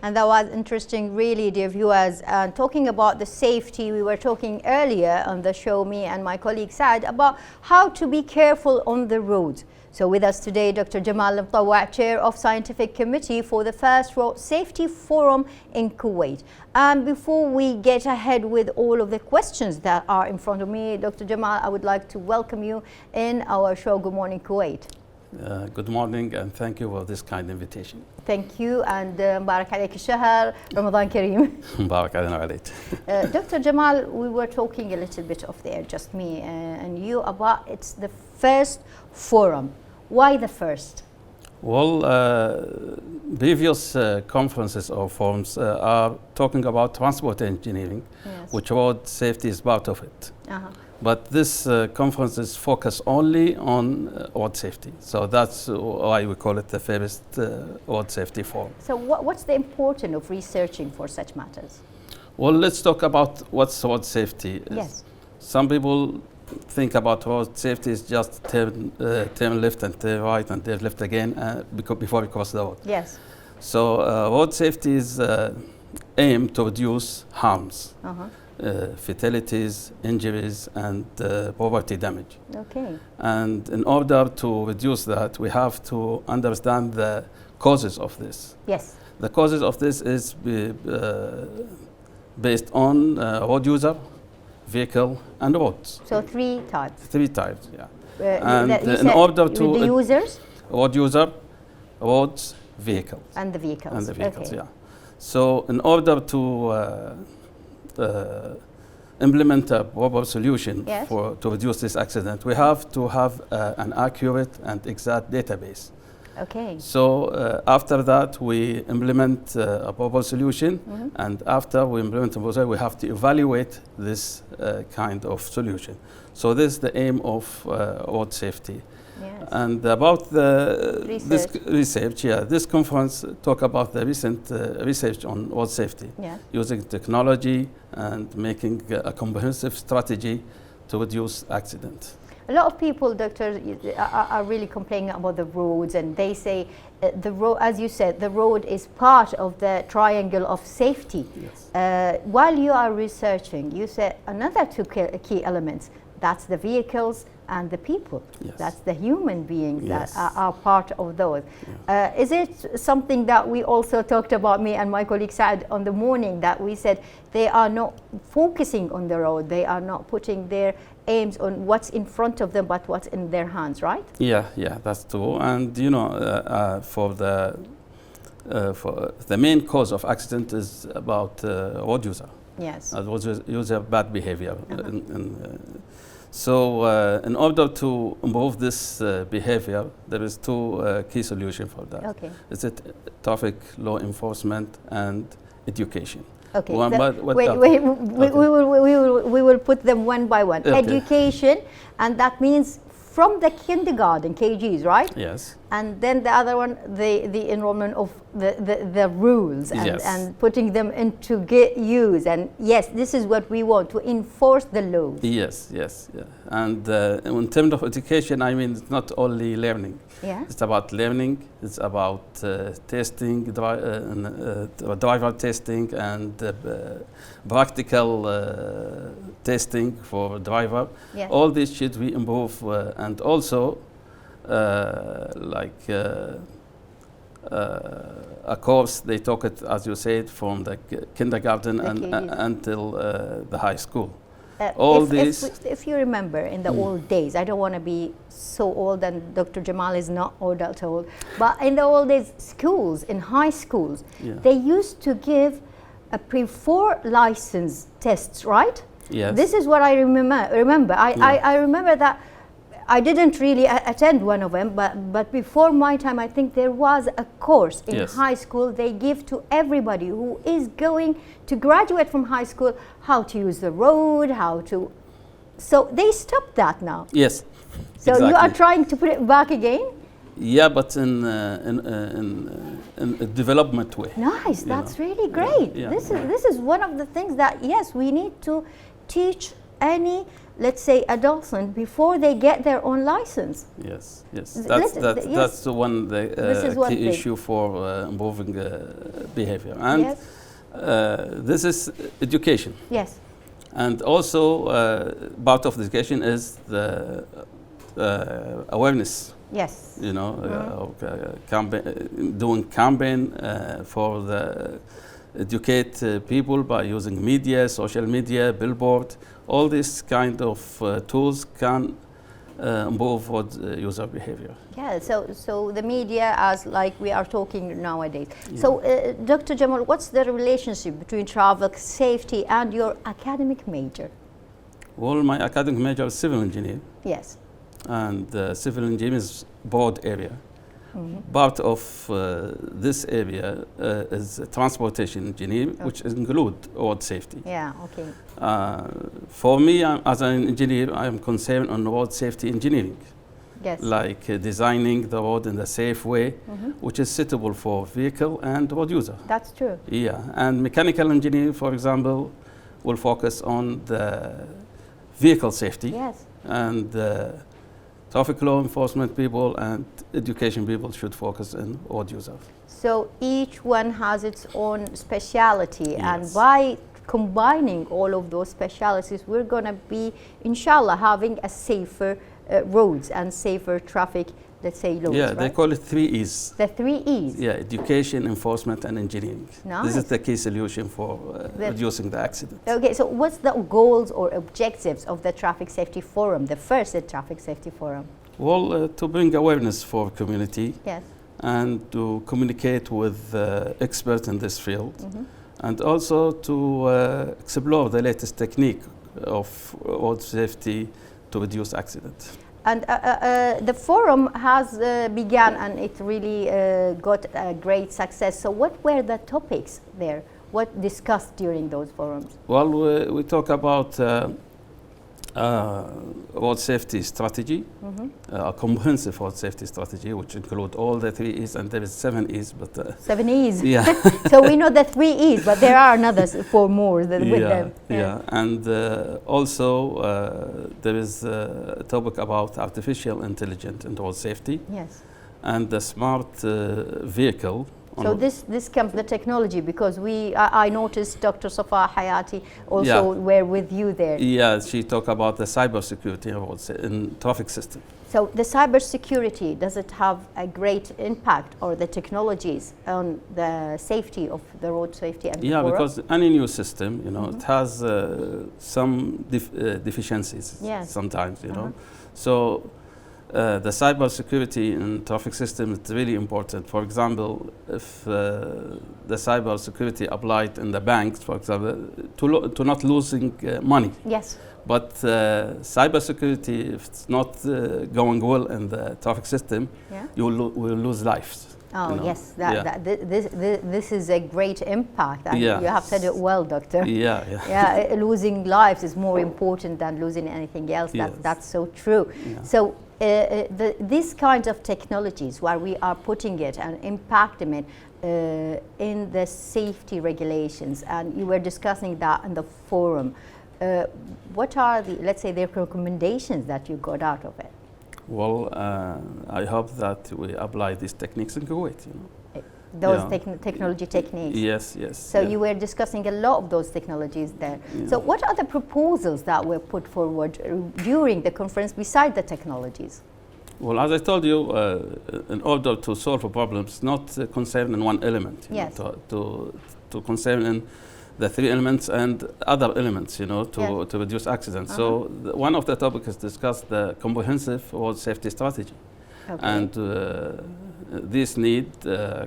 And that was interesting, really, dear viewers. Talking about the safety, we were talking earlier on the show, me and my colleague Saad, about how to be careful on the roads. So with us today, Dr. Jamal, المطاوعة, Chair of Scientific Committee for the First Road Safety Forum in Kuwait. And before we get ahead with all of the questions that are in front of me, Dr. Jamal, I would like to welcome you in our show, Good Morning Kuwait. Good morning, and thank you for this kind invitation. Thank you, and مبارك عليك الشهر, Ramadan Kareem. مبارك علينا وعليك. Dr. Jamal, we were talking a little bit off there, just me and you, about it's the first forum. Why the first? Well, previous conferences or forums are talking about transport engineering, Yes. which road safety is part of it. Uh-huh. But this conference is focused only on road safety. So that's why we call it the first road safety forum. So what's the importance of researching for such matters? Well, let's talk about what's road safety. Yes. Some people think about road safety is just turn left and turn right and turn left again before we cross the road. Yes. So road safety is aim to reduce harms, fatalities, injuries, and property damage. Okay. And in order to reduce that, we have to understand the causes of this. Yes. The causes of this is based on road user, vehicle, and roads. So three types. Three types, yeah. And in order to the users road user, roads, vehicles. and the vehicles. And the vehicles, okay. yeah. So in order to implement a proper solution Yes. to reduce this accident, we have to have an accurate and exact database. Okay. So after that, we implement a proper solution, and after we implement a proper solution, we have to evaluate this kind of solution. So this is the aim of road safety. Yes. And about this Research. research, yeah, this conference talk about the recent research on road safety, Yeah. using technology and making a comprehensive strategy to reduce accidents. A lot of people, doctor, are really complaining about the roads, and they say the road, as you said, the road is part of the triangle of safety. Yes. While you are researching, you said another two key elements. That's the vehicles and the people. Yes. That's the human beings Yes. that are part of those. Is it something that we also talked about, me and my colleague Saad, on the morning, that we said they are not focusing on the road, they are not putting their aims on what's in front of them, but what's in their hands, right? Yeah, that's true. And you know, for the main cause of accident is about road user. Yes. Road user bad behavior. So in order to improve this behavior, there is two key solutions for that. Okay. It's traffic law enforcement and education. Okay. One We will put them one by one. Okay. Education, and that means from the kindergarten, KGs, right? Yes. And then the other one, the enrollment of the rules and, Yes. and putting them into use. And yes, this is what we want, to enforce the laws. Yes, yeah. And in terms of education, I mean, it's not only learning. Yeah. It's about learning, it's about testing, driver testing, and practical testing for driver. Yes. All this should we improve, and also a course, they talk it, as you said, from the kindergarten until the high school. If you remember, in the old days, I don't want to be so old, and Dr. Jamal is not old at all, but in the old days, schools, in high schools, they used to give a before license tests, right? Yes. This is what I remember. I remember that I didn't really attend one of them, but before my time, I think there was a course in high school they give to everybody who is going to graduate from high school, how to use the road, how to. So they stopped that now. Yes. So exactly. You are trying to put it back again? Yeah, but in a development way. Nice, that's really great. Yeah. This is one of the things that, yes, we need to teach any, let's say, adolescent before they get their own license. Yes, yes. Yes. That's the one key issue for improving behavior. And Yes. this is education. Yes. And also part of education is the awareness. Yes. You know, doing campaign for the educate people by using media, social media, billboard. All these kind of tools can improve user behavior. Yeah, so the media, as like we are talking nowadays. Yeah. So, Dr. Jamal, what's the relationship between traffic safety and your academic major? Well, my academic major is civil engineer. Yes. And civil engineering is broad area. Part of this area is transportation engineering, which include road safety. Yeah, okay. For me, as an engineer, I am concerned on road safety engineering. Yes. Like designing the road in a safe way, which is suitable for vehicle and road user. That's true. Yeah, and mechanical engineering, for example, will focus on the vehicle safety. Yes. And traffic law enforcement people and education people should focus on road users. So each one has its own speciality, Yes. and by combining all of those specialities, we're going to be, inshallah, having a safer roads and safer traffic, let's say, laws. Yeah, right? they call it 3 E's. The 3 E's. Yeah, education, enforcement, and engineering. Nice. This is the key solution for reducing the accidents. Okay, so what's the goals or objectives of the Traffic Safety Forum, the first Traffic Safety Forum? Well, to bring awareness for community. Yes. And to communicate with experts in this field. And also to explore the latest technique of road safety to reduce accidents. And the forum has begun, and it really got a great success. So what were the topics there? What discussed during those forums? Well, we talk about road safety strategy, a comprehensive road safety strategy, which include all the 3 E's, and there is 7 E's. But 7 E's? Yeah. So we know the 3 E's, but there are another 4 more with them. Yeah, and also there is a topic about artificial intelligence and road safety. Yes. And the smart vehicle. So this comes the technology, because I noticed Dr. Safa Hayati also were with you there. Yeah, she talked about the cybersecurity in traffic system. So the cybersecurity, does it have a great impact, or the technologies, on the safety of the road safety? And because any new system, you know, it has some deficiencies sometimes, you know. So the cybersecurity in traffic system is really important. For example, if the cybersecurity applied in the banks, for example, to not losing money. Yes. But cybersecurity, if it's not going well in the traffic system, you will lose lives. Oh, you know? Yes, this is a great impact. And you have said it well, Doctor. Yeah, losing lives is more important than losing anything else. That's so true. Yeah. So these kinds of technologies, where we are putting it and impacting it in the safety regulations, and you were discussing that in the forum, what are the, let's say, the recommendations that you got out of it? Well, I hope that we apply these techniques in Kuwait, you know. Those technology techniques? Yes, yes. So you were discussing a lot of those technologies there. Yeah. So what are the proposals that were put forward during the conference beside the technologies? Well, as I told you, in order to solve a problem, it's not concerned in one element. Yes. To concern in the 3 elements and other elements, you know, to reduce accidents. So one of the topics discussed the comprehensive road safety strategy. Okay. And this need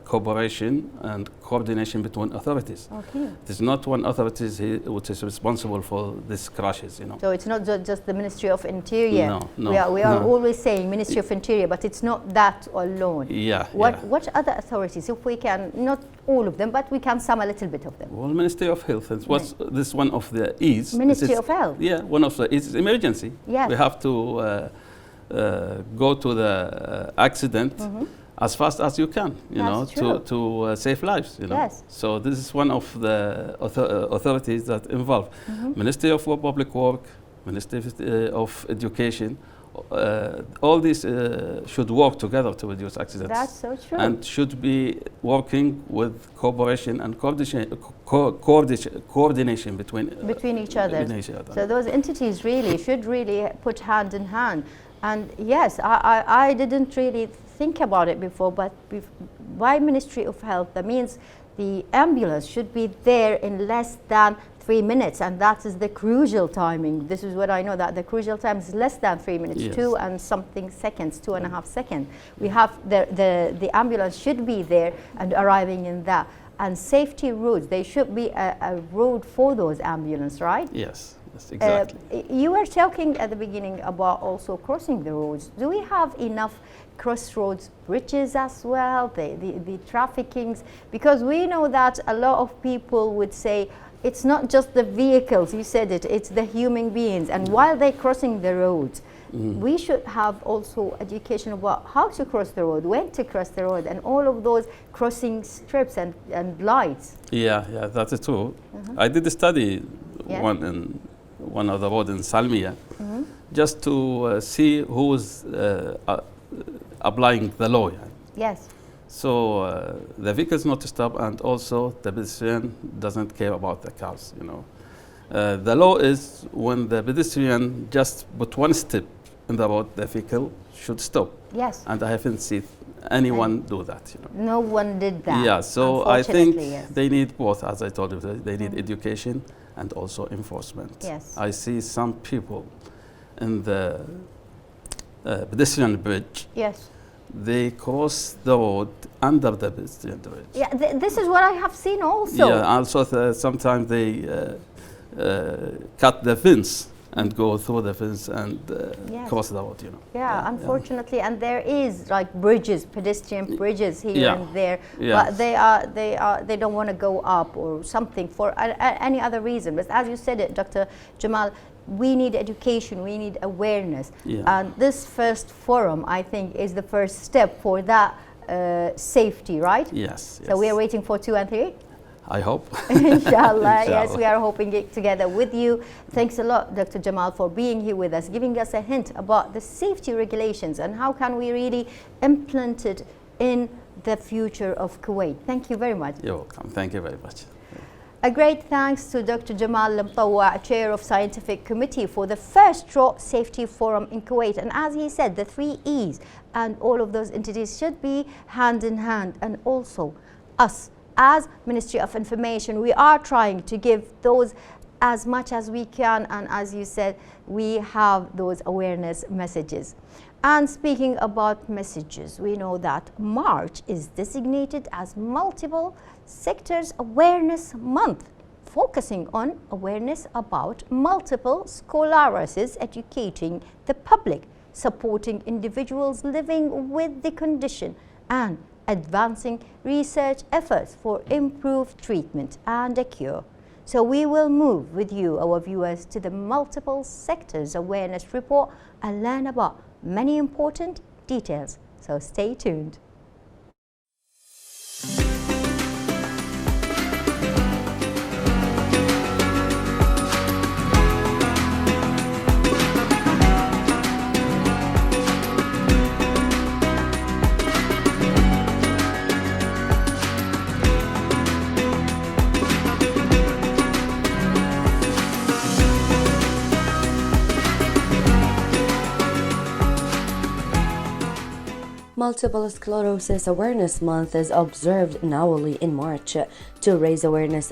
cooperation and coordination between authorities. Okay. It is not one authority which is responsible for these crashes, you know. So it's not just the Ministry of Interior. No, we are always saying Ministry of Interior, but it's not that alone. Yeah. What other authorities, if we can, not all of them, but we can sum a little bit of them? Well, Ministry of Health. This one of the E's. Ministry of Health. Yeah, one of the E's is emergency. Yes. We have to go to the accident as fast as you can, you know, to save lives, you know. Yes. So this is one of the authorities that involve Ministry of Public Work, Ministry of Education. All these should work together to reduce accidents. That's so true. And should be working with cooperation and coordination between each other. So those entities really should really put hand in hand. And yes, I didn't really think about it before, but by Ministry of Health, that means the ambulance should be there in less than 3 minutes, and that is the crucial timing. This is what I know, that the crucial time is less than 3 minutes, yes. 2 and something seconds, 2.5 seconds. We have the ambulance should be there and arriving in that. And safety roads, they should be a road for those ambulance, right? Yes, exactly. You were talking at the beginning about also crossing the roads. Do we have enough crossroads bridges as well, the traffickings? Because we know that a lot of people would say, it's not just the vehicles, you said it, it's the human beings. And while they're crossing the roads, we should have also education about how to cross the road, when to cross the road, and all of those crossing strips and lights. Yeah, that is true. I did study one of the road in Salmiya, just to see who is applying the law. Yes. So the vehicles not to stop, and also the pedestrian doesn't care about the cars, you know. The law is when the pedestrian just put one step in the road, the vehicle should stop. Yes. And I haven't seen anyone do that, you know. No one did that. Yeah, so I think yes. they need both, as I told you, they need education and also enforcement. Yes. I see some people in the pedestrian bridge. Yes. They cross the road under the pedestrian bridge. Yeah, this is what I have seen also. Yeah, also sometimes they cut the fence and go through the fence and yes. cross the road, you know. Yeah, unfortunately, and there is like bridges, pedestrian bridges here and there, but they don't want to go up or something for any other reason. But as you said it, Dr. Jamal, we need education, we need awareness. And this first forum, I think, is the first step for that safety, right? Yes. So we are waiting for 2 and 3? I hope. Inshallah. Yes, we are hoping it together with you. Thanks a lot, Dr. Jamal, for being here with us, giving us a hint about the safety regulations and how can we really implement it in the future of Kuwait. Thank you very much. You're welcome. Thank you very much. A great thanks to Dr. Jamal المطاوعة, Chair of Scientific Committee for the first Road Safety Forum in Kuwait. And as he said, the 3 E's and all of those entities should be hand in hand. And also us, as Ministry of Information, we are trying to give those as much as we can. And as you said, we have those awareness messages. And speaking about messages, we know that March is designated as Multiple Sectors Awareness Month, focusing on awareness about multiple sclerosis, educating the public, supporting individuals living with the condition, and advancing research efforts for improved treatment and a cure. So we will move with you, our viewers, to the Multiple Sectors Awareness Report and learn about many important details. So stay tuned. Multiple Sclerosis Awareness Month is observed annually in March to raise awareness